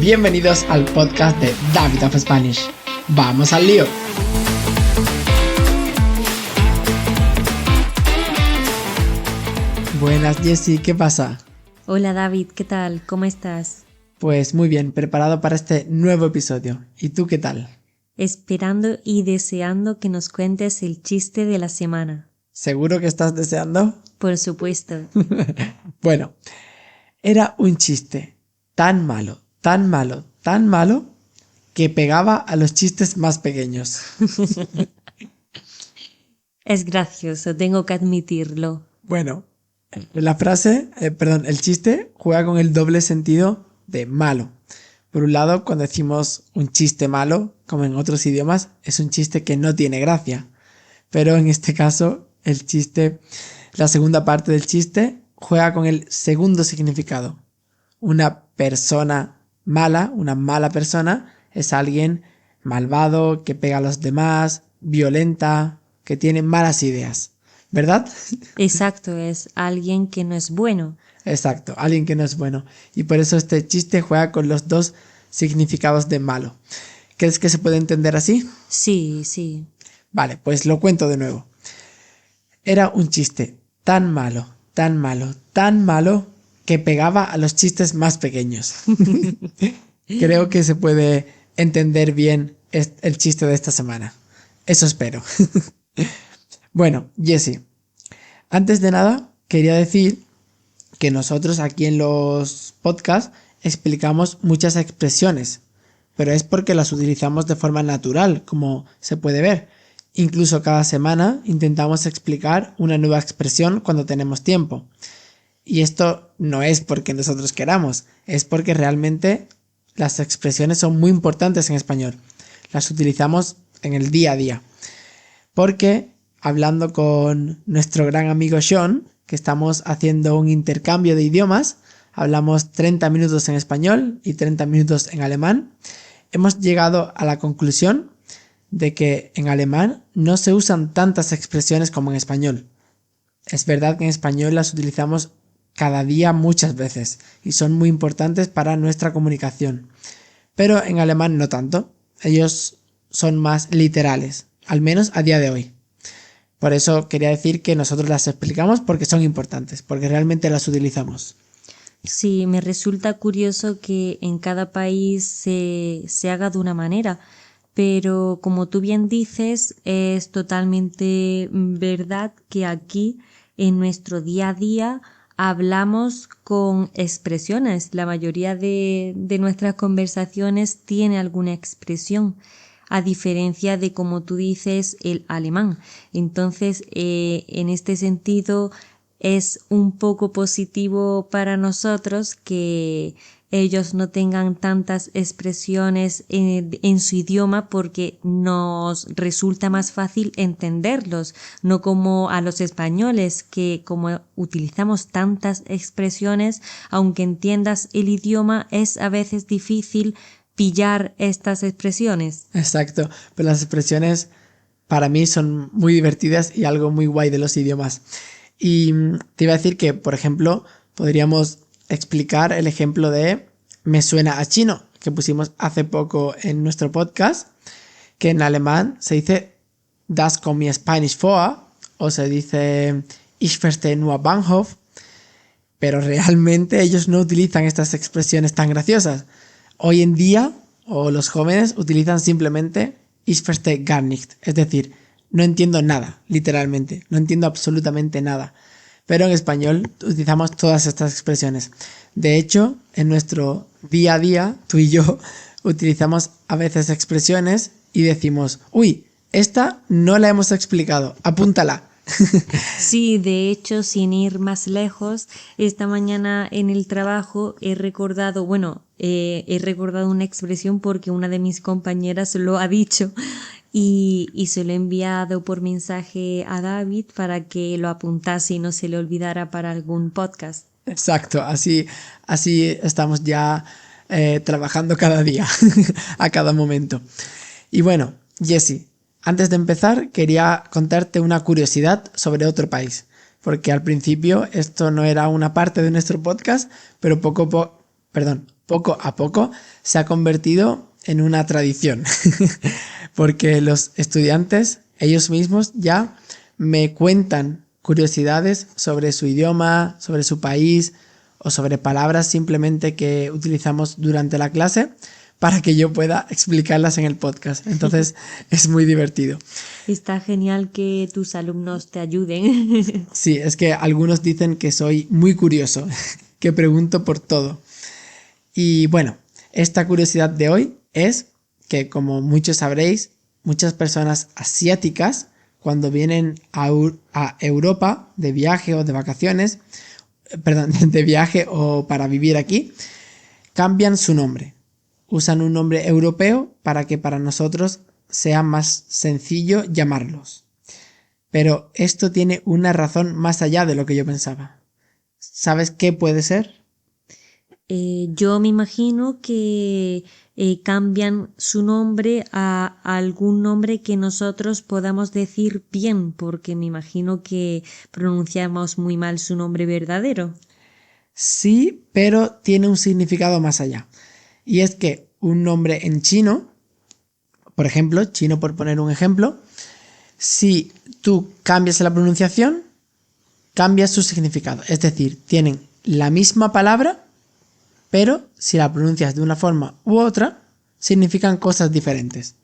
Bienvenidos al podcast de David of Spanish. ¡Vamos al lío! Buenas, Jessie, ¿qué pasa? Hola David, ¿qué tal? ¿Cómo estás? Pues muy bien, preparado para este nuevo episodio. ¿Y tú qué tal? Esperando y deseando que nos cuentes el chiste de la semana. ¿Seguro que estás deseando? Por supuesto. Bueno, era un chiste tan malo, tan malo, tan malo, que pegaba a los chistes más pequeños. Es gracioso, tengo que admitirlo. Bueno, el chiste juega con el doble sentido de malo. Por un lado, cuando decimos un chiste malo, como en otros idiomas, es un chiste que no tiene gracia. Pero en este caso, la segunda parte del chiste juega con el segundo significado. Una persona mala, una mala persona, es alguien malvado, que pega a los demás, violenta, que tiene malas ideas. ¿Verdad? Exacto, es alguien que no es bueno. Exacto, alguien que no es bueno. Y por eso este chiste juega con los dos significados de malo. ¿Crees que se puede entender así? Sí. Vale, pues lo cuento de nuevo. Era un chiste tan malo, tan malo, tan malo, que pegaba a los chistes más pequeños. Creo que se puede entender bien el chiste de esta semana. Eso espero. Bueno, Jessie, antes de nada quería decir que nosotros aquí en los podcasts explicamos muchas expresiones, pero es porque las utilizamos de forma natural, como se puede ver. Incluso cada semana intentamos explicar una nueva expresión cuando tenemos tiempo. Y esto no es porque nosotros queramos, es porque realmente las expresiones son muy importantes en español. Las utilizamos en el día a día. Porque hablando con nuestro gran amigo Sean, que estamos haciendo un intercambio de idiomas, hablamos 30 minutos en español y 30 minutos en alemán, hemos llegado a la conclusión de que en alemán no se usan tantas expresiones como en español. Es verdad que en español las utilizamos cada día muchas veces y son muy importantes para nuestra comunicación. Pero en alemán no tanto. Ellos son más literales, al menos a día de hoy. Por eso quería decir que nosotros las explicamos porque son importantes, porque realmente las utilizamos. Sí, me resulta curioso que en cada país se haga de una manera, pero como tú bien dices, es totalmente verdad que aquí en nuestro día a día hablamos con expresiones. La mayoría de nuestras conversaciones tiene alguna expresión, a diferencia de, como tú dices, el alemán. Entonces, en este sentido, es un poco positivo para nosotros que ellos no tengan tantas expresiones en su idioma, porque nos resulta más fácil entenderlos, no como a los españoles, que como utilizamos tantas expresiones, aunque entiendas el idioma, es a veces difícil pillar estas expresiones. Exacto, pero las expresiones para mí son muy divertidas y algo muy guay de los idiomas. Y te iba a decir que, por ejemplo, podríamos explicar el ejemplo de me suena a chino, que pusimos hace poco en nuestro podcast, que en alemán se dice das kommt mir Spanish vor, o se dice ich verstehe nur Bahnhof, pero realmente ellos no utilizan estas expresiones tan graciosas. Hoy en día, o los jóvenes utilizan simplemente ich verstehe gar nicht, es decir, no entiendo nada, literalmente, no entiendo absolutamente nada. Pero en español utilizamos todas estas expresiones. De hecho, en nuestro día a día, tú y yo, utilizamos a veces expresiones y decimos, uy, esta no la hemos explicado, apúntala. Sí, de hecho, sin ir más lejos, esta mañana en el trabajo he recordado una expresión porque una de mis compañeras lo ha dicho y se lo he enviado por mensaje a David para que lo apuntase y no se le olvidara para algún podcast. Exacto, así estamos ya trabajando cada día, a cada momento. Y bueno, Jessie, antes de empezar quería contarte una curiosidad sobre otro país, porque al principio esto no era una parte de nuestro podcast, pero poco a poco se ha convertido en una tradición, porque los estudiantes, ellos mismos ya me cuentan curiosidades sobre su idioma, sobre su país o sobre palabras simplemente que utilizamos durante la clase para que yo pueda explicarlas en el podcast. Entonces es muy divertido. Está genial que tus alumnos te ayuden. Sí, es que algunos dicen que soy muy curioso, que pregunto por todo. Y bueno, esta curiosidad de hoy es que, como muchos sabréis, muchas personas asiáticas, cuando vienen a Europa de viaje o de vacaciones, perdón, de viaje o para vivir aquí, cambian su nombre. Usan un nombre europeo para que para nosotros sea más sencillo llamarlos. Pero esto tiene una razón más allá de lo que yo pensaba. ¿Sabes qué puede ser? Yo me imagino que cambian su nombre a algún nombre que nosotros podamos decir bien, porque me imagino que pronunciamos muy mal su nombre verdadero. Sí, pero tiene un significado más allá. Y es que un nombre en chino, por ejemplo, chino por poner un ejemplo, si tú cambias la pronunciación, cambias su significado. Es decir, tienen la misma palabra, pero si la pronuncias de una forma u otra, significan cosas diferentes.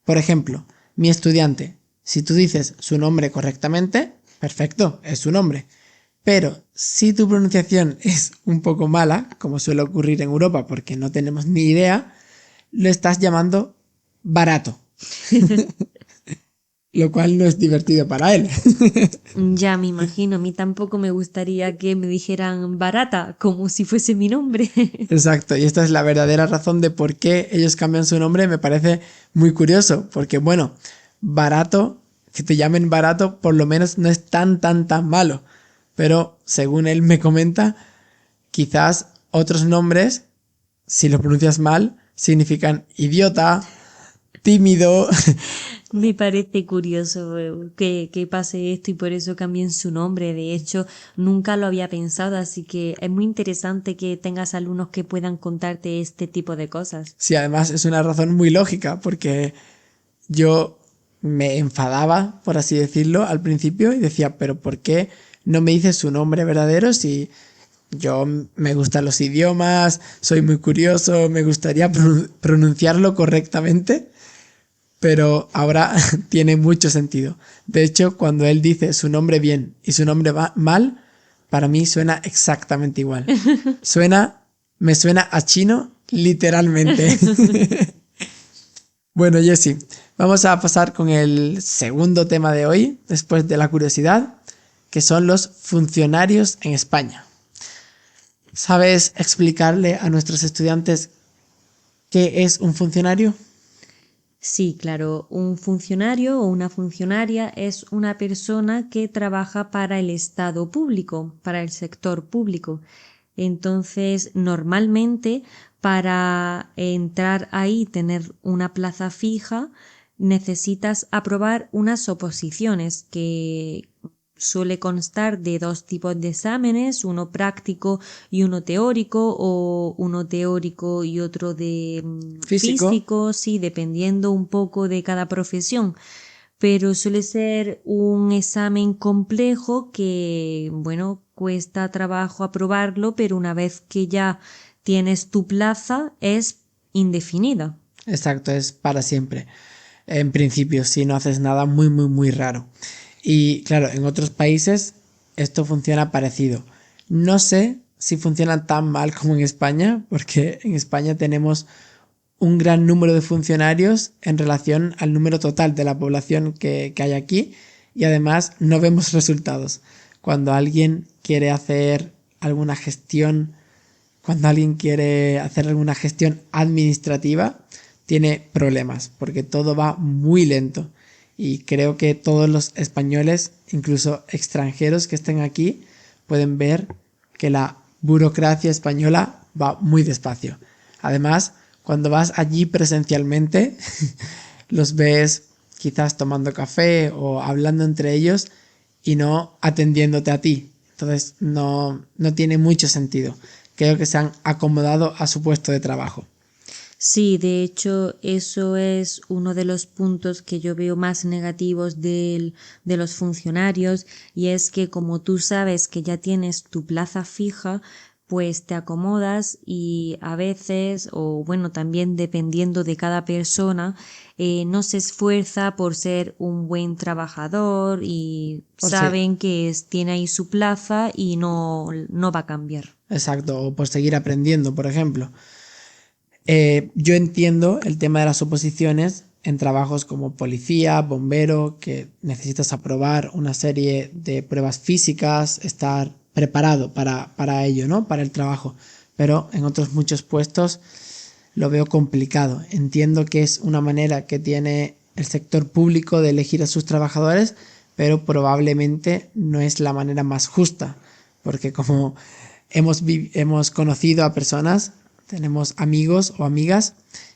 Por ejemplo, mi estudiante, si tú dices su nombre correctamente, perfecto, es su nombre. Pero si tu pronunciación es un poco mala, como suele ocurrir en Europa porque no tenemos ni idea, lo estás llamando barato. Lo cual no es divertido para él. Ya me imagino, a mí tampoco me gustaría que me dijeran barata, como si fuese mi nombre. Exacto, y esta es la verdadera razón de por qué ellos cambian su nombre. Me parece muy curioso, porque bueno, barato, que te llamen barato, por lo menos no es tan malo. Pero según él me comenta, quizás otros nombres, si lo pronuncias mal, significan idiota, tímido. Me parece curioso que pase esto y por eso cambien su nombre. De hecho, nunca lo había pensado, así que es muy interesante que tengas alumnos que puedan contarte este tipo de cosas. Sí, además es una razón muy lógica, porque yo me enfadaba, por así decirlo, al principio y decía, pero ¿por qué no me dices su nombre verdadero si yo me gustan los idiomas, soy muy curioso, me gustaría pronunciarlo correctamente? Pero ahora tiene mucho sentido. De hecho, cuando él dice su nombre bien y su nombre mal, para mí suena exactamente igual. Me suena a chino literalmente. Bueno, Jessy, vamos a pasar con el segundo tema de hoy, después de la curiosidad, que son los funcionarios en España. ¿Sabes explicarle a nuestros estudiantes qué es un funcionario? Sí, claro, un funcionario o una funcionaria es una persona que trabaja para el Estado público, para el sector público. Entonces, normalmente, para entrar ahí, tener una plaza fija, necesitas aprobar unas oposiciones que suele constar de dos tipos de exámenes, uno práctico y uno teórico, o uno teórico y otro de físico, sí, dependiendo un poco de cada profesión. Pero suele ser un examen complejo que, bueno, cuesta trabajo aprobarlo, pero una vez que ya tienes tu plaza es indefinida. Exacto, es para siempre. En principio, si no haces nada muy raro. Y claro, en otros países esto funciona parecido. No sé si funciona tan mal como en España, porque en España tenemos un gran número de funcionarios en relación al número total de la población que hay aquí, y además no vemos resultados. Cuando alguien quiere hacer alguna gestión, administrativa, tiene problemas, porque todo va muy lento. Y creo que todos los españoles, incluso extranjeros que estén aquí, pueden ver que la burocracia española va muy despacio. Además, cuando vas allí presencialmente, los ves quizás tomando café o hablando entre ellos y no atendiéndote a ti. Entonces no tiene mucho sentido. creo que se han acomodado a su puesto de trabajo. Sí, de hecho, eso es uno de los puntos que yo veo más negativos de los funcionarios, y es que como tú sabes que ya tienes tu plaza fija, pues te acomodas y a veces, o bueno, también dependiendo de cada persona, no se esfuerza por ser un buen trabajador y saben que tiene ahí su plaza y no va a cambiar. Exacto, o por seguir aprendiendo, por ejemplo. Yo entiendo el tema de las oposiciones en trabajos como policía, bombero, que necesitas aprobar una serie de pruebas físicas, estar preparado para ello, ¿no? Para el trabajo. Pero en otros muchos puestos lo veo complicado. Entiendo que es una manera que tiene el sector público de elegir a sus trabajadores, pero probablemente no es la manera más justa, porque como hemos conocido a personas, tenemos amigos o amigas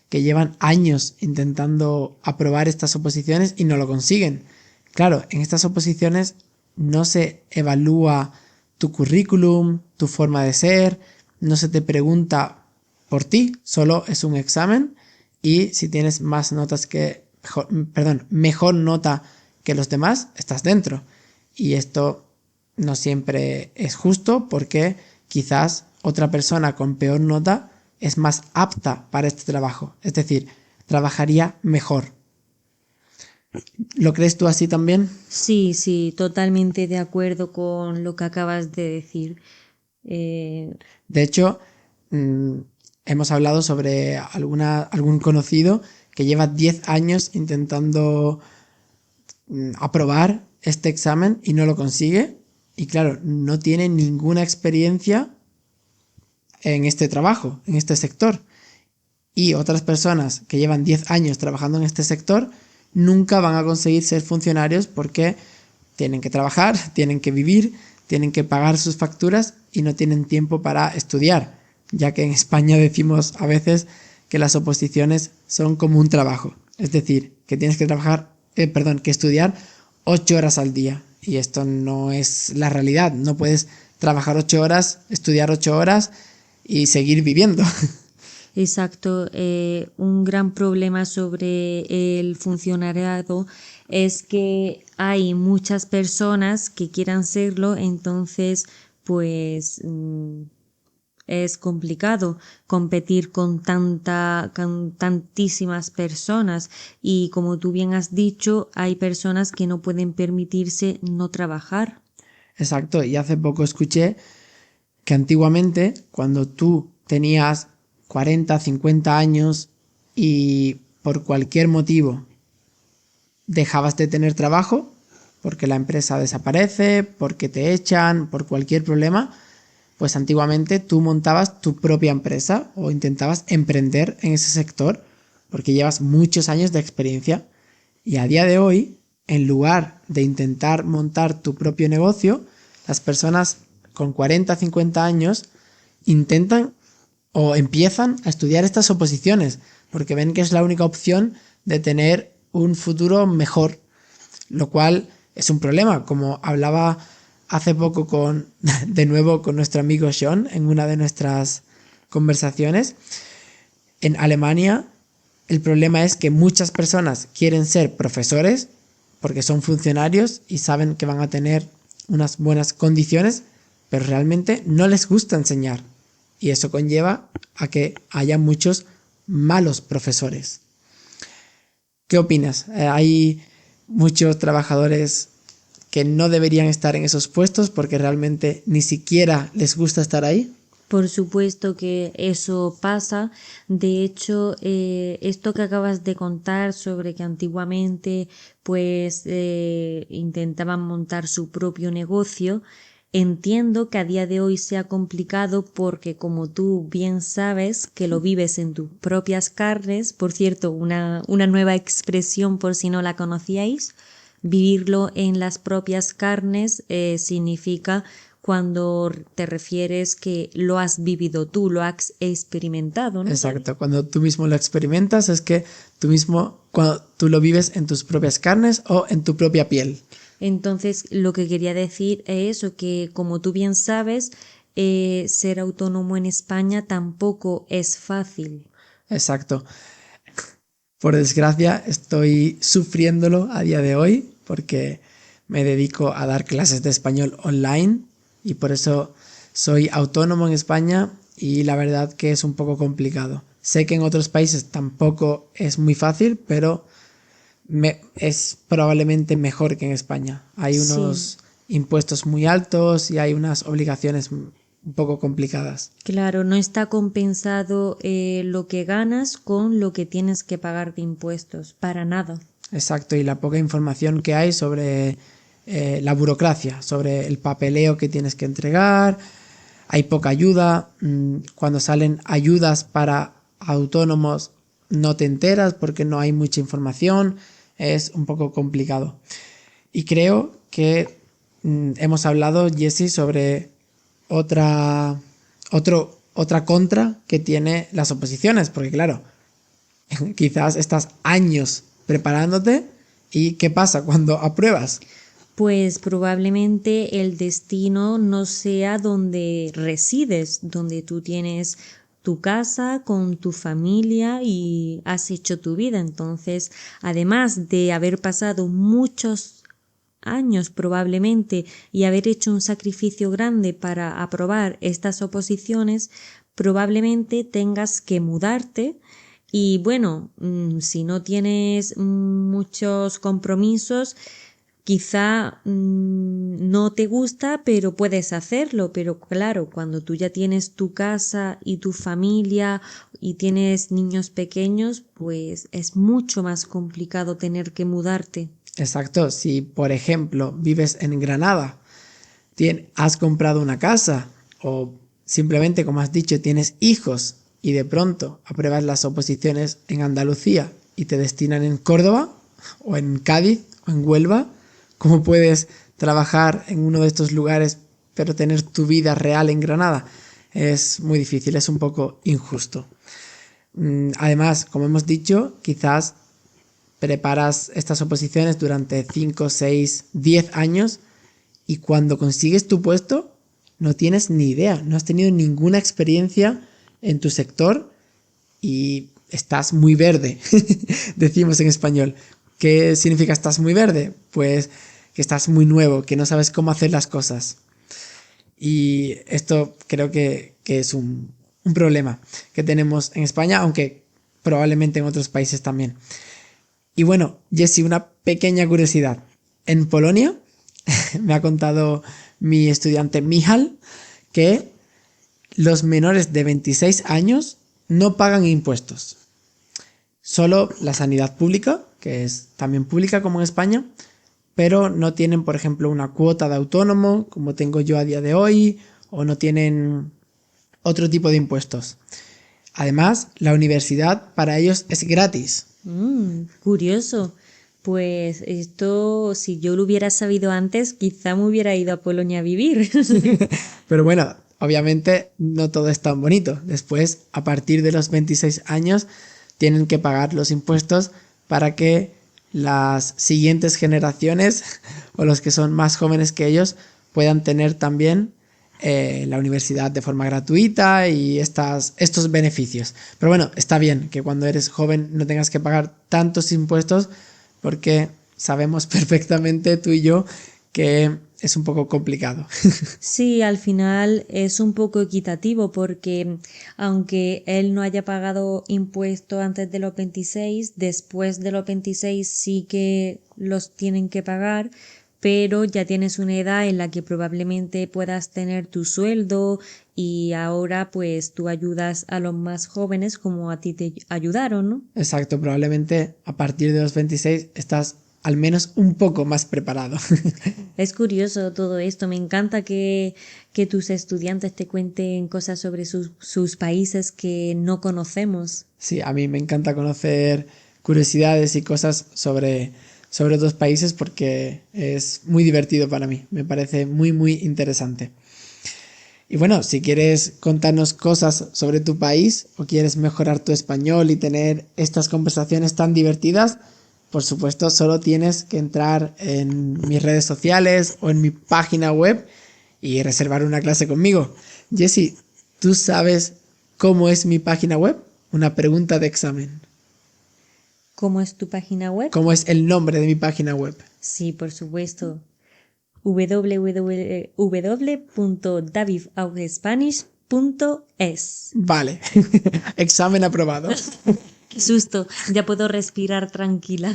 que llevan años intentando aprobar estas oposiciones y no lo consiguen. Claro, en estas oposiciones no se evalúa tu currículum, tu forma de ser, no se te pregunta por ti, solo es un examen y si tienes más notas mejor nota que los demás, estás dentro. Y esto no siempre es justo porque quizás otra persona con peor nota es más apta para este trabajo, es decir, trabajaría mejor. ¿Lo crees tú así también? Sí, totalmente de acuerdo con lo que acabas de decir. De hecho, hemos hablado sobre algún conocido que lleva 10 años intentando aprobar este examen y no lo consigue. Y claro, no tiene ninguna experiencia en este trabajo, en este sector. Y otras personas que llevan 10 años trabajando en este sector nunca van a conseguir ser funcionarios porque tienen que trabajar, tienen que vivir, tienen que pagar sus facturas y no tienen tiempo para estudiar, ya que en España decimos a veces que las oposiciones son como un trabajo, es decir, que tienes que que estudiar 8 horas al día, y esto no es la realidad. No puedes trabajar 8 horas, estudiar 8 horas y seguir viviendo. Exacto. Un gran problema sobre el funcionariado es que hay muchas personas que quieran serlo, entonces pues es complicado competir con tantísimas personas, y como tú bien has dicho, hay personas que no pueden permitirse no trabajar. Exacto, y hace poco escuché que antiguamente, cuando tú tenías 40, 50 años y por cualquier motivo dejabas de tener trabajo, porque la empresa desaparece, porque te echan, por cualquier problema, pues antiguamente tú montabas tu propia empresa o intentabas emprender en ese sector porque llevas muchos años de experiencia. Y a día de hoy, en lugar de intentar montar tu propio negocio, las personas con 40, 50 años intentan o empiezan a estudiar estas oposiciones porque ven que es la única opción de tener un futuro mejor, lo cual es un problema. Como hablaba hace poco de nuevo con nuestro amigo Sean en una de nuestras conversaciones, en Alemania el problema es que muchas personas quieren ser profesores porque son funcionarios y saben que van a tener unas buenas condiciones, pero realmente no les gusta enseñar, y eso conlleva a que haya muchos malos profesores. ¿Qué opinas? Hay muchos trabajadores que no deberían estar en esos puestos porque realmente ni siquiera les gusta estar ahí. Por supuesto que eso pasa. De hecho, esto que acabas de contar sobre que antiguamente pues intentaban montar su propio negocio, entiendo que a día de hoy sea complicado porque, como tú bien sabes, que lo vives en tus propias carnes. Por cierto, una nueva expresión por si no la conocíais. Vivirlo en las propias carnes significa cuando te refieres que lo has vivido tú, lo has experimentado, ¿no? Exacto, cuando tú mismo lo experimentas es que cuando tú lo vives en tus propias carnes o en tu propia piel. Entonces, lo que quería decir es eso, que como tú bien sabes, ser autónomo en España tampoco es fácil. Exacto. Por desgracia, estoy sufriéndolo a día de hoy porque me dedico a dar clases de español online y por eso soy autónomo en España y la verdad que es un poco complicado. Sé que en otros países tampoco es muy fácil, pero es probablemente mejor que en España. Hay unos impuestos muy altos y hay unas obligaciones un poco complicadas. Claro, no está compensado lo que ganas con lo que tienes que pagar de impuestos, para nada. Exacto, y la poca información que hay sobre la burocracia, sobre el papeleo que tienes que entregar, hay poca ayuda. Cuando salen ayudas para autónomos no te enteras porque no hay mucha información, es un poco complicado. Y creo que hemos hablado, Jessy, sobre otra contra que tiene las oposiciones, porque claro, quizás estás años preparándote y ¿qué pasa cuando apruebas? Pues probablemente el destino no sea donde resides, donde tú tienes tu casa con tu familia y has hecho tu vida. Entonces, además de haber pasado muchos años probablemente y haber hecho un sacrificio grande para aprobar estas oposiciones, probablemente tengas que mudarte y bueno, si no tienes muchos compromisos, quizá no te gusta, pero puedes hacerlo. Pero claro, cuando tú ya tienes tu casa y tu familia y tienes niños pequeños, pues es mucho más complicado tener que mudarte. Exacto, si por ejemplo vives en Granada, has comprado una casa o simplemente, como has dicho, tienes hijos y de pronto apruebas las oposiciones en Andalucía y te destinan en Córdoba o en Cádiz o en Huelva, ¿cómo puedes trabajar en uno de estos lugares pero tener tu vida real en Granada? Es muy difícil, es un poco injusto. Además, como hemos dicho, quizás preparas estas oposiciones durante 5, 6, 10 años y cuando consigues tu puesto no tienes ni idea, no has tenido ninguna experiencia en tu sector y estás muy verde, decimos en español. ¿Qué significa estás muy verde? Pues que estás muy nuevo, que no sabes cómo hacer las cosas. Y esto creo que es un problema que tenemos en España, aunque probablemente en otros países también. Y bueno, Jessy, una pequeña curiosidad. En Polonia me ha contado mi estudiante Michal que los menores de 26 años no pagan impuestos. Solo la sanidad pública, que es también pública como en España, pero no tienen, por ejemplo, una cuota de autónomo, como tengo yo a día de hoy, o no tienen otro tipo de impuestos. Además, la universidad para ellos es gratis. Curioso. Pues esto, si yo lo hubiera sabido antes, quizá me hubiera ido a Polonia a vivir. Pero bueno, obviamente no todo es tan bonito. Después, a partir de los 26 años, tienen que pagar los impuestos para que las siguientes generaciones o los que son más jóvenes que ellos puedan tener también la universidad de forma gratuita y estos beneficios. Pero bueno, está bien que cuando eres joven no tengas que pagar tantos impuestos porque sabemos perfectamente tú y yo que es un poco complicado. Sí, al final es un poco equitativo porque aunque él no haya pagado impuestos antes de los 26, después de los 26 sí que los tienen que pagar, pero ya tienes una edad en la que probablemente puedas tener tu sueldo y ahora pues tú ayudas a los más jóvenes como a ti te ayudaron, ¿no? Exacto, probablemente a partir de los 26 estás al menos un poco más preparado. Es curioso todo esto, me encanta que tus estudiantes te cuenten cosas sobre sus países que no conocemos. Sí, a mí me encanta conocer curiosidades y cosas sobre otros países porque es muy divertido para mí, me parece muy muy interesante. Y bueno, si quieres contarnos cosas sobre tu país o quieres mejorar tu español y tener estas conversaciones tan divertidas, por supuesto solo tienes que entrar en mis redes sociales o en mi página web y reservar una clase conmigo. Jessie, ¿tú sabes cómo es mi página web? Una pregunta de examen. ¿Cómo es tu página web? ¿Cómo es el nombre de mi página web? Sí, por supuesto. www.davidauspanish.es. Vale, examen aprobado. Qué susto, ya puedo respirar tranquila.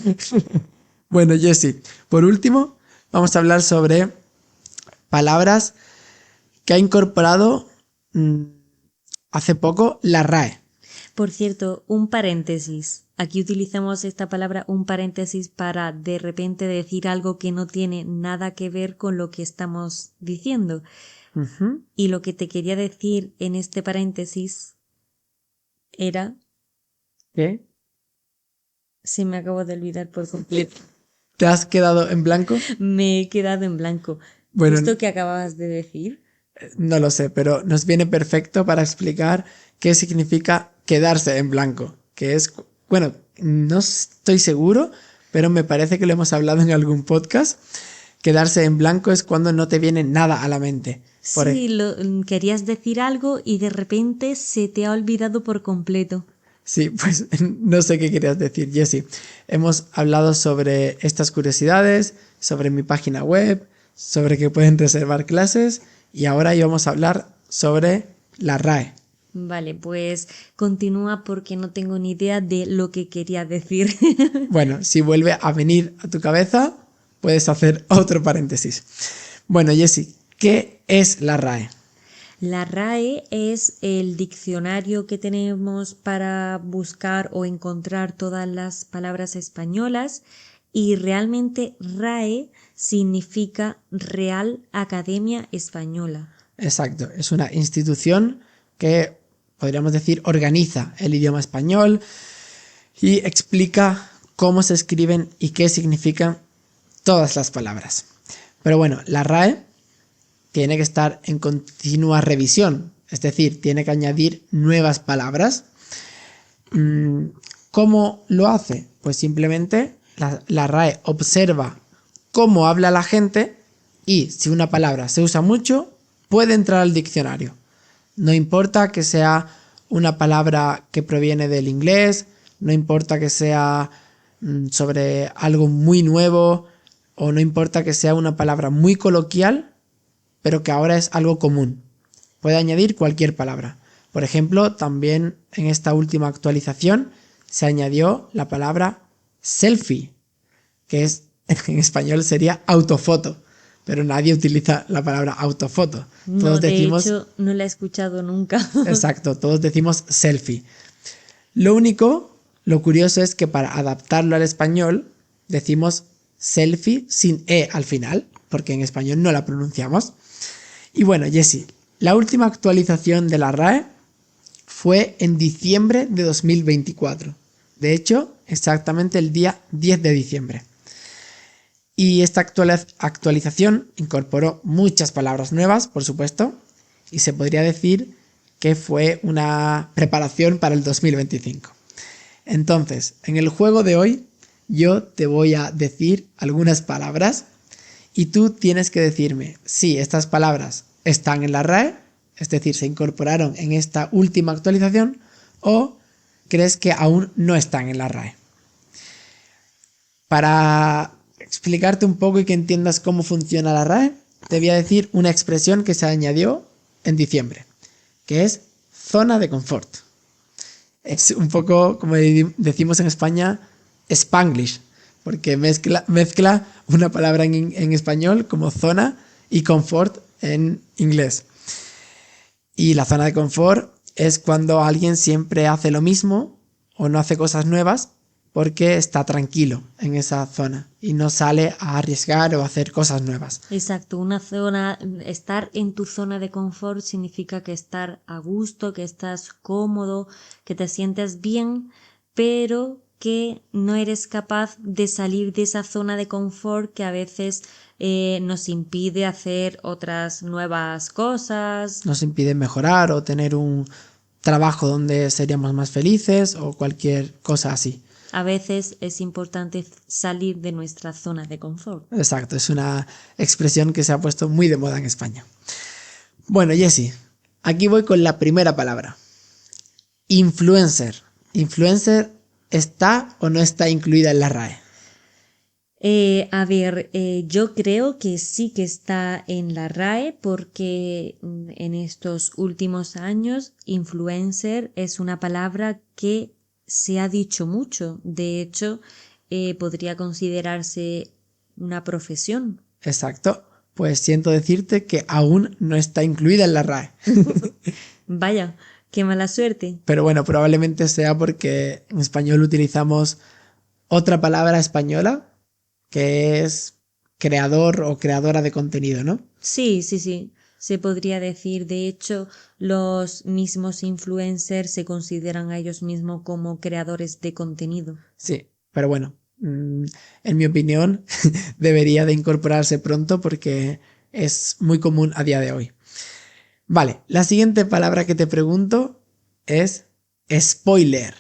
Bueno, Jessie, por último, vamos a hablar sobre palabras que ha incorporado hace poco la RAE. Por cierto, un paréntesis. Aquí utilizamos esta palabra un paréntesis para de repente decir algo que no tiene nada que ver con lo que estamos diciendo. Uh-huh. Y lo que te quería decir en este paréntesis era... ¿Qué? Se me acabó de olvidar por completo. ¿Te has quedado en blanco? Me he quedado en blanco. Bueno, ¿Esto que acababas de decir? No lo sé, pero nos viene perfecto para explicar qué significa quedarse en blanco. Que es, bueno, no estoy seguro, pero me parece que lo hemos hablado en algún podcast. Quedarse en blanco es cuando no te viene nada a la mente. Sí, querías decir algo y de repente se te ha olvidado por completo. Sí, pues no sé qué querías decir, Jessie. Hemos hablado sobre estas curiosidades, sobre mi página web, sobre que pueden reservar clases y ahora íbamos a hablar sobre la RAE. Vale, pues continúa porque no tengo ni idea de lo que quería decir. Bueno, si vuelve a venir a tu cabeza, puedes hacer otro paréntesis. Bueno, Jessie, ¿qué es la RAE? La RAE es el diccionario que tenemos para buscar o encontrar todas las palabras españolas y realmente RAE significa Real Academia Española. Exacto, es una institución que, podríamos decir, organiza el idioma español y explica cómo se escriben y qué significan todas las palabras. Pero bueno, la RAE tiene que estar en continua revisión, es decir, tiene que añadir nuevas palabras. ¿Cómo lo hace? Pues simplemente la RAE observa cómo habla la gente y si una palabra se usa mucho, puede entrar al diccionario. No importa que sea una palabra que proviene del inglés, no importa que sea sobre algo muy nuevo o no importa que sea una palabra muy coloquial, pero que ahora es algo común. Puede añadir cualquier palabra. Por ejemplo, también en esta última actualización se añadió la palabra selfie, que es en español sería autofoto, pero nadie utiliza la palabra autofoto. No, de hecho, no la he escuchado nunca. Exacto, todos decimos selfie. Lo curioso es que para adaptarlo al español decimos selfie sin E al final, porque en español no la pronunciamos. Y bueno, Jessie, la última actualización de la RAE fue en diciembre de 2024. De hecho, exactamente el día 10 de diciembre. Y esta actualización incorporó muchas palabras nuevas, por supuesto, y se podría decir que fue una preparación para el 2025. Entonces, en el juego de hoy, yo te voy a decir algunas palabras y tú tienes que decirme si estas palabras están en la RAE, es decir, se incorporaron en esta última actualización, o crees que aún no están en la RAE. Para explicarte un poco y que entiendas cómo funciona la RAE, te voy a decir una expresión que se añadió en diciembre, que es zona de confort. Es un poco, como decimos en España, Spanglish, porque mezcla una palabra en español como zona y confort en inglés. Y la zona de confort es cuando alguien siempre hace lo mismo o no hace cosas nuevas porque está tranquilo en esa zona y no sale a arriesgar o a hacer cosas nuevas. Exacto, estar en tu zona de confort significa que estar a gusto, que estás cómodo, que te sientes bien, pero que no eres capaz de salir de esa zona de confort que a veces nos impide hacer otras nuevas cosas. Nos impide mejorar o tener un trabajo donde seríamos más felices o cualquier cosa así. A veces es importante salir de nuestra zona de confort. Exacto, es una expresión que se ha puesto muy de moda en España. Bueno, Jessie, aquí voy con la primera palabra. Influencer. ¿Influencer está o no está incluida en la RAE? Yo creo que sí que está en la RAE porque en estos últimos años influencer es una palabra que se ha dicho mucho. De hecho, podría considerarse una profesión. Exacto. Pues siento decirte que aún no está incluida en la RAE. Vaya, qué mala suerte. Pero bueno, probablemente sea porque en español utilizamos otra palabra española que es creador o creadora de contenido, ¿no? Sí, sí, sí. Se podría decir, de hecho, los mismos influencers se consideran a ellos mismos como creadores de contenido. Sí, pero bueno, en mi opinión debería de incorporarse pronto porque es muy común a día de hoy. Vale, la siguiente palabra que te pregunto es spoiler.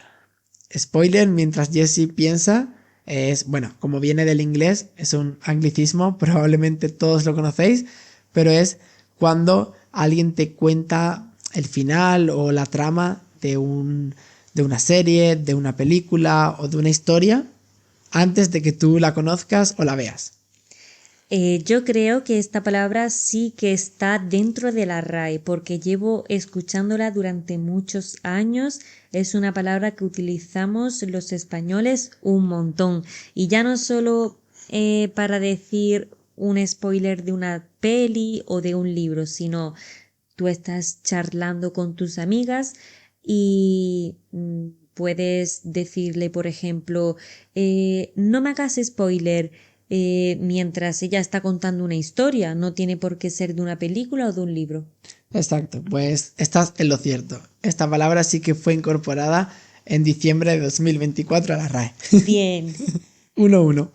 Spoiler, mientras Jessie piensa, es, bueno, como viene del inglés, es un anglicismo, probablemente todos lo conocéis, pero es cuando alguien te cuenta el final o la trama de una serie, de una película o de una historia antes de que tú la conozcas o la veas. Yo creo que esta palabra sí que está dentro de la RAE porque llevo escuchándola durante muchos años. Es una palabra que utilizamos los españoles un montón. Y ya no solo para decir un spoiler de una peli o de un libro, sino tú estás charlando con tus amigas y puedes decirle, por ejemplo, no me hagas spoiler. Mientras ella está contando una historia, no tiene por qué ser de una película o de un libro. Exacto, pues estás en lo cierto. Esta palabra sí que fue incorporada en diciembre de 2024 a la RAE. Bien. 1-1.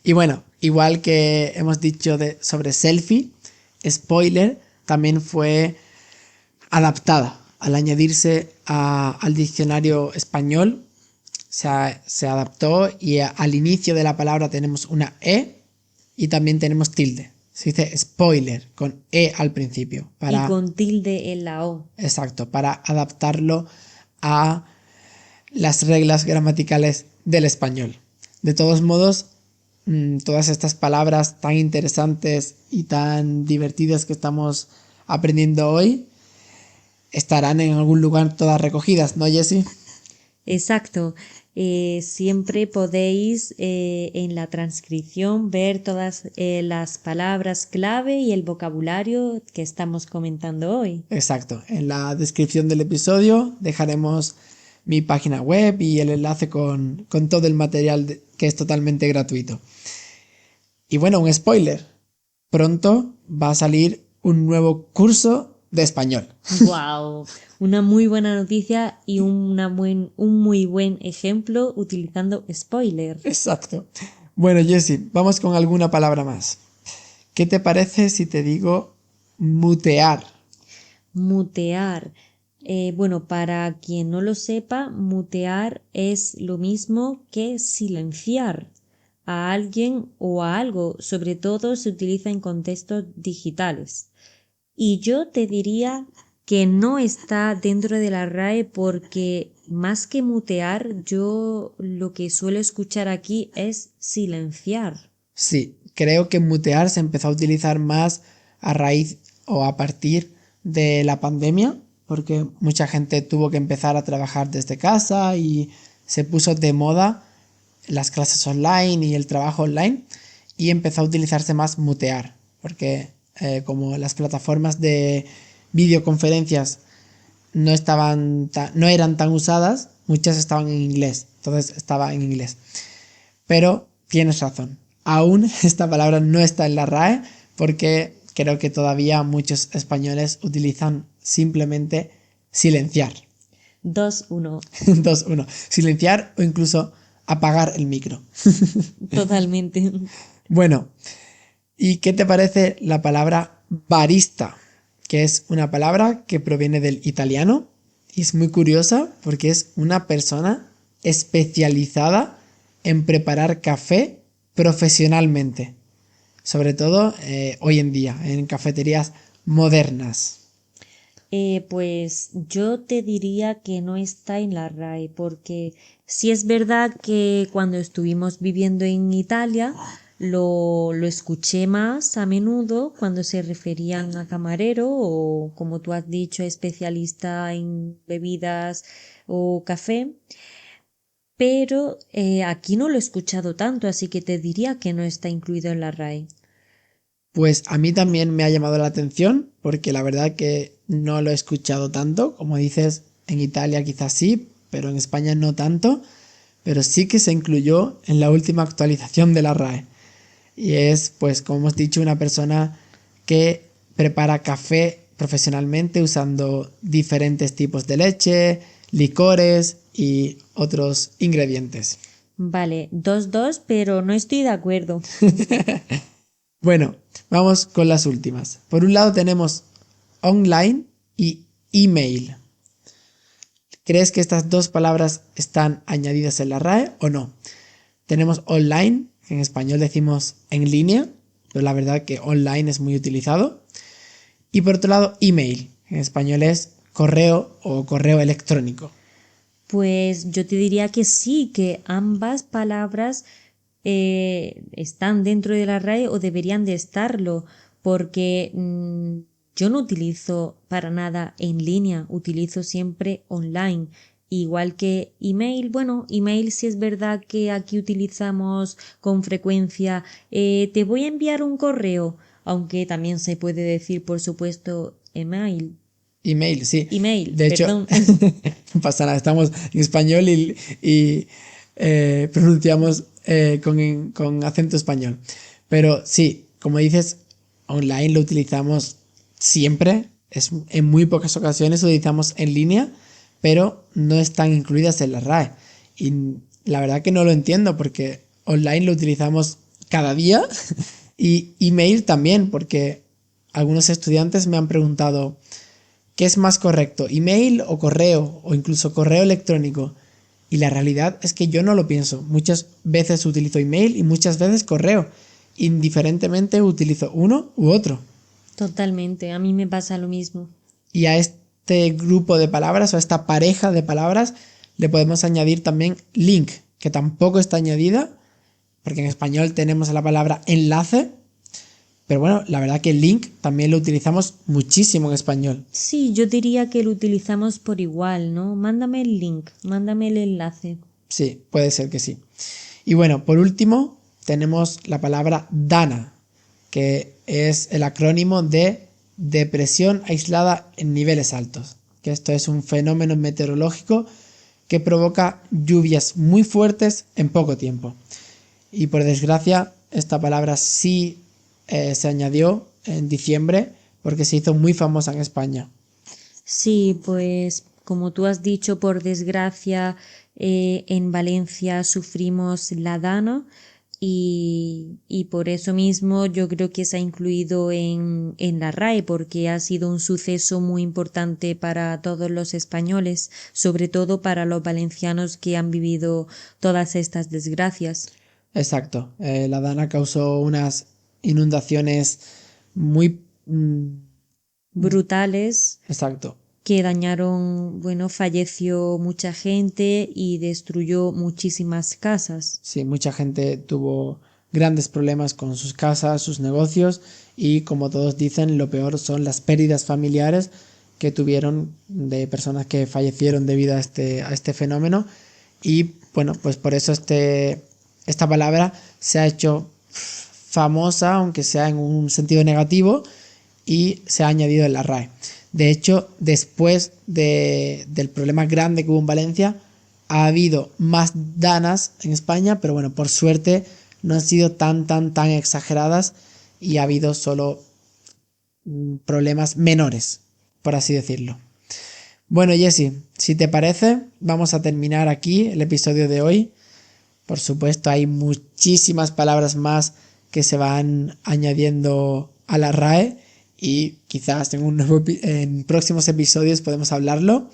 Y bueno, igual que hemos dicho sobre selfie, spoiler también fue adaptada al añadirse al diccionario español. Se adaptó y al inicio de la palabra tenemos una E y también tenemos tilde. Se dice spoiler con E al principio. Y con tilde en la O. Exacto, para adaptarlo a las reglas gramaticales del español. De todos modos, todas estas palabras tan interesantes y tan divertidas que estamos aprendiendo hoy estarán en algún lugar todas recogidas, ¿no, Jessie? Exacto. Siempre podéis en la transcripción ver todas las palabras clave y el vocabulario que estamos comentando hoy. Exacto. En la descripción del episodio dejaremos mi página web y el enlace con todo el material que es totalmente gratuito. Y bueno, un spoiler. Pronto va a salir un nuevo curso de español. ¡Wow! Una muy buena noticia y un muy buen ejemplo utilizando spoiler. Exacto. Bueno, Jessie, vamos con alguna palabra más. ¿Qué te parece si te digo mutear? Mutear. Bueno, para quien no lo sepa, mutear es lo mismo que silenciar a alguien o a algo. Sobre todo se utiliza en contextos digitales. Y yo te diría que no está dentro de la RAE porque más que mutear, yo lo que suelo escuchar aquí es silenciar. Sí, creo que mutear se empezó a utilizar más a raíz o a partir de la pandemia, porque mucha gente tuvo que empezar a trabajar desde casa y se puso de moda las clases online y el trabajo online y empezó a utilizarse más mutear, porque como las plataformas de videoconferencias no eran tan usadas, muchas estaban en inglés, entonces estaba en inglés. Pero tienes razón, aún esta palabra no está en la RAE porque creo que todavía muchos españoles utilizan simplemente silenciar. 2-1. 2-1. Silenciar o incluso apagar el micro. Totalmente. Bueno, ¿y qué te parece la palabra barista? Que es una palabra que proviene del italiano y es muy curiosa porque es una persona especializada en preparar café profesionalmente. Sobre todo hoy en día, en cafeterías modernas. Pues yo te diría que no está en la RAE, porque sí es verdad que cuando estuvimos viviendo en Italia lo escuché más a menudo cuando se referían a camarero o, como tú has dicho, especialista en bebidas o café, pero aquí no lo he escuchado tanto, así que te diría que no está incluido en la RAE. Pues a mí también me ha llamado la atención porque la verdad que no lo he escuchado tanto. Como dices, en Italia quizás sí, pero en España no tanto. Pero sí que se incluyó en la última actualización de la RAE. Y es, pues, como hemos dicho, una persona que prepara café profesionalmente usando diferentes tipos de leche, licores y otros ingredientes. Vale, 2-2, pero no estoy de acuerdo. Bueno, vamos con las últimas. Por un lado tenemos online y email. ¿Crees que estas dos palabras están añadidas en la RAE o no? Tenemos online, en español decimos en línea, pero la verdad que online es muy utilizado. Y por otro lado, email, en español es correo o correo electrónico. Pues yo te diría que sí, que ambas palabras están dentro de la RAE o deberían de estarlo, porque yo no utilizo para nada en línea, utilizo siempre online. Igual que email, bueno, email sí es verdad que aquí utilizamos con frecuencia, te voy a enviar un correo, aunque también se puede decir, por supuesto, email. Email, sí. Email, De hecho, perdón. no pasa nada, estamos en español y pronunciamos con acento español. Pero sí, como dices, online lo utilizamos siempre, en muy pocas ocasiones lo utilizamos en línea, pero no están incluidas en la RAE. Y la verdad que no lo entiendo porque online lo utilizamos cada día y email también, porque algunos estudiantes me han preguntado, ¿qué es más correcto? ¿Email o correo? O incluso correo electrónico. Y la realidad es que yo no lo pienso. Muchas veces utilizo email y muchas veces correo. Indiferentemente utilizo uno u otro. Totalmente, a mí me pasa lo mismo. Y a este grupo de palabras o a esta pareja de palabras le podemos añadir también link, que tampoco está añadida, porque en español tenemos la palabra enlace. Pero bueno, la verdad que link también lo utilizamos muchísimo en español. Sí, yo diría que lo utilizamos por igual, ¿no? Mándame el link, mándame el enlace. Sí, puede ser que sí. Y bueno, por último, tenemos la palabra DANA, que es el acrónimo de depresión aislada en niveles altos. Que esto es un fenómeno meteorológico que provoca lluvias muy fuertes en poco tiempo. Y por desgracia, esta palabra sí se añadió en diciembre porque se hizo muy famosa en España. Sí, pues como tú has dicho, por desgracia, en Valencia sufrimos la DANA y por eso mismo yo creo que se ha incluido en la RAE porque ha sido un suceso muy importante para todos los españoles, sobre todo para los valencianos que han vivido todas estas desgracias. Exacto. La Dana causó unas inundaciones muy... Brutales exacto. que dañaron, bueno, falleció mucha gente y destruyó muchísimas casas. Sí, mucha gente tuvo grandes problemas con sus casas, sus negocios y como todos dicen, lo peor son las pérdidas familiares que tuvieron de personas que fallecieron debido a este fenómeno y bueno, pues por eso esta palabra se ha hecho famosa, aunque sea en un sentido negativo, y se ha añadido en la RAE. De hecho, después del problema grande que hubo en Valencia, ha habido más danas en España, pero bueno, por suerte no han sido tan exageradas y ha habido solo problemas menores, por así decirlo. Bueno, Jessy, si te parece, vamos a terminar aquí el episodio de hoy. Por supuesto, hay muchísimas palabras más que se van añadiendo a la RAE y quizás en próximos episodios podemos hablarlo.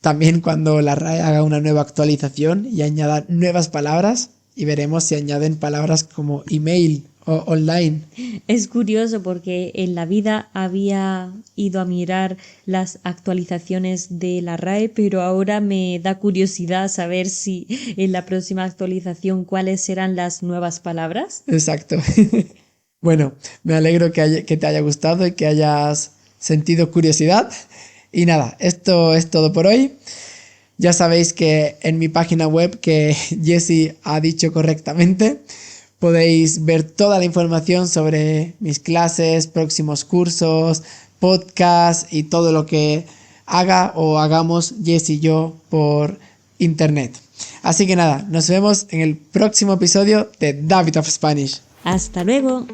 También cuando la RAE haga una nueva actualización y añada nuevas palabras, y veremos si añaden palabras como email o online. Es curioso porque en la vida había ido a mirar las actualizaciones de la RAE, pero ahora me da curiosidad saber si en la próxima actualización cuáles serán las nuevas palabras. Exacto. Bueno, me alegro que te haya gustado y que hayas sentido curiosidad. Y nada, esto es todo por hoy. Ya sabéis que en mi página web, que Jessie ha dicho correctamente, podéis ver toda la información sobre mis clases, próximos cursos, podcasts y todo lo que haga o hagamos Jessie y yo por internet. Así que nada, nos vemos en el próximo episodio de David of Spanish. Hasta luego.